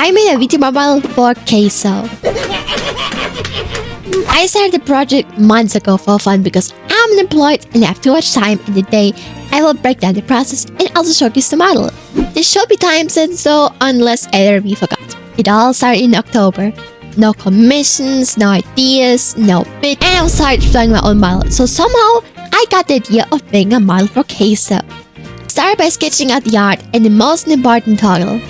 I made a VTuber model for CASEOH. I started the project months ago for fun because I'm unemployed and have too much time in the day. I will break down the process and also showcase the model. This should be time sensitive though, unless either of you forgot. It all started in October. No commissions, no ideas, no bid, and I started drawing my own model. So somehow, I got the idea of making a model for CASEOH. Start by sketching out the art and the most important toggle.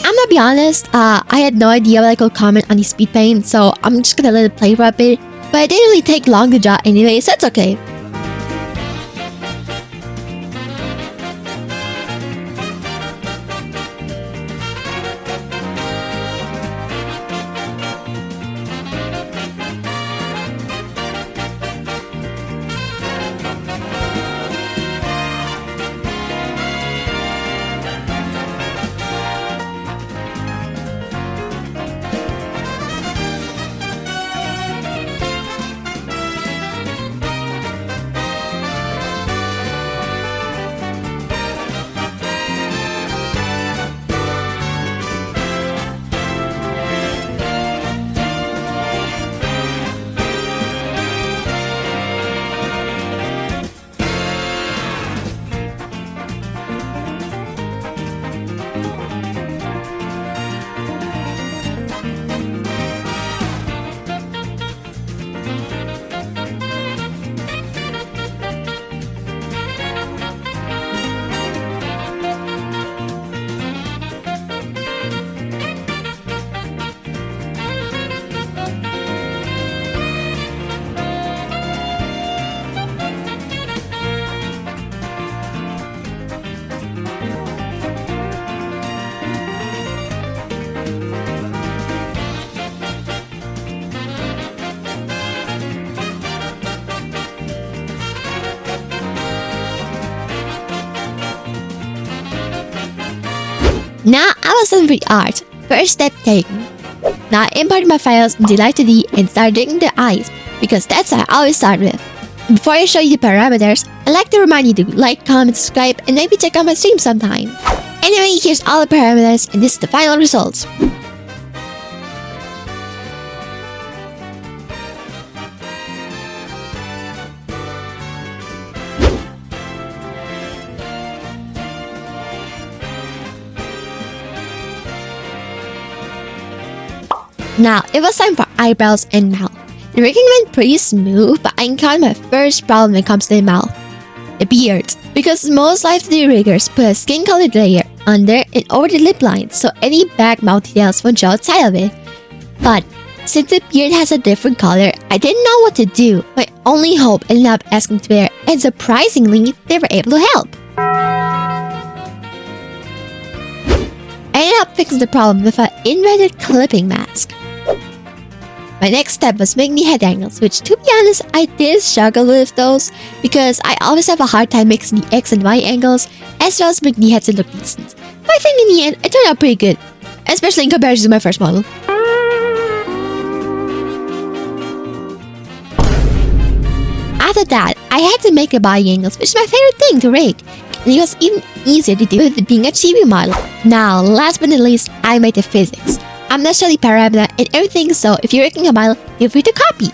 I'm gonna be honest, I had no idea what I could comment on the Speedpaint, so I'm just gonna let it play for a bit. But it didn't really take long to draw anyway, so it's okay. Now I was done with the art. First step taken. Now I imported my files into Live2D and started digging the eyes because that's what I always start with. Before I show you the parameters, I'd like to remind you to like, comment, subscribe, and maybe check out my stream sometime. Anyway, here's all the parameters and this is the final results. Now, it was time for eyebrows and mouth. The rigging went pretty smooth, but I encountered my first problem when it comes to the mouth. The beard. Because most Live2D riggers put a skin-colored layer under and over the lip line, so any back mouth details won't show outside of it. But since the beard has a different color, I didn't know what to do. My only hope ended up asking Twitter, and surprisingly, they were able to help. I ended up fixing the problem with an inverted clipping mask. My next step was making the head angles, which to be honest, I did struggle with those because I always have a hard time mixing the X and Y angles as well as making the heads look decent. But I think in the end, it turned out pretty good, especially in comparison to my first model. After that, I had to make the body angles, which is my favorite thing to rig, and it was even easier to do with it being a Chibi model. Now, last but not least, I made the physics. I'm not showing the parameter and everything, so if you're making a model, feel free to copy.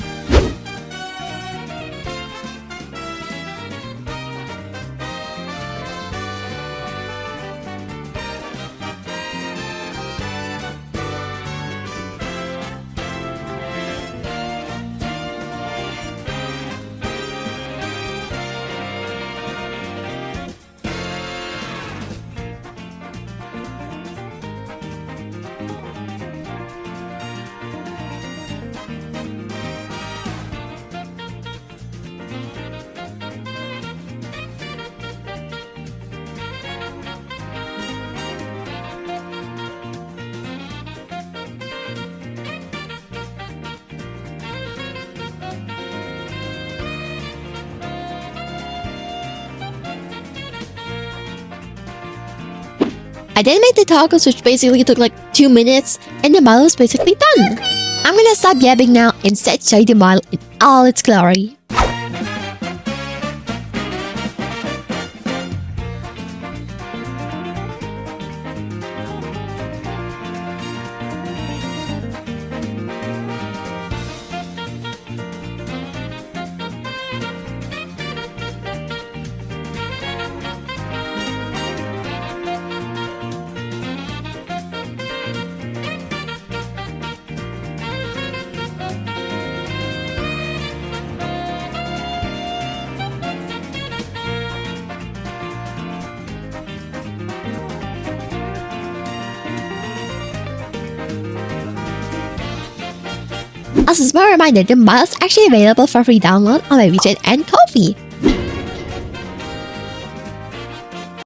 I then made the toggles, which basically took like 2 minutes, and the model is basically done. I'm gonna stop yapping now and instead show you the model in all its glory. Also, a small reminder, the model is actually available for free download on my WeChat and Ko-fi.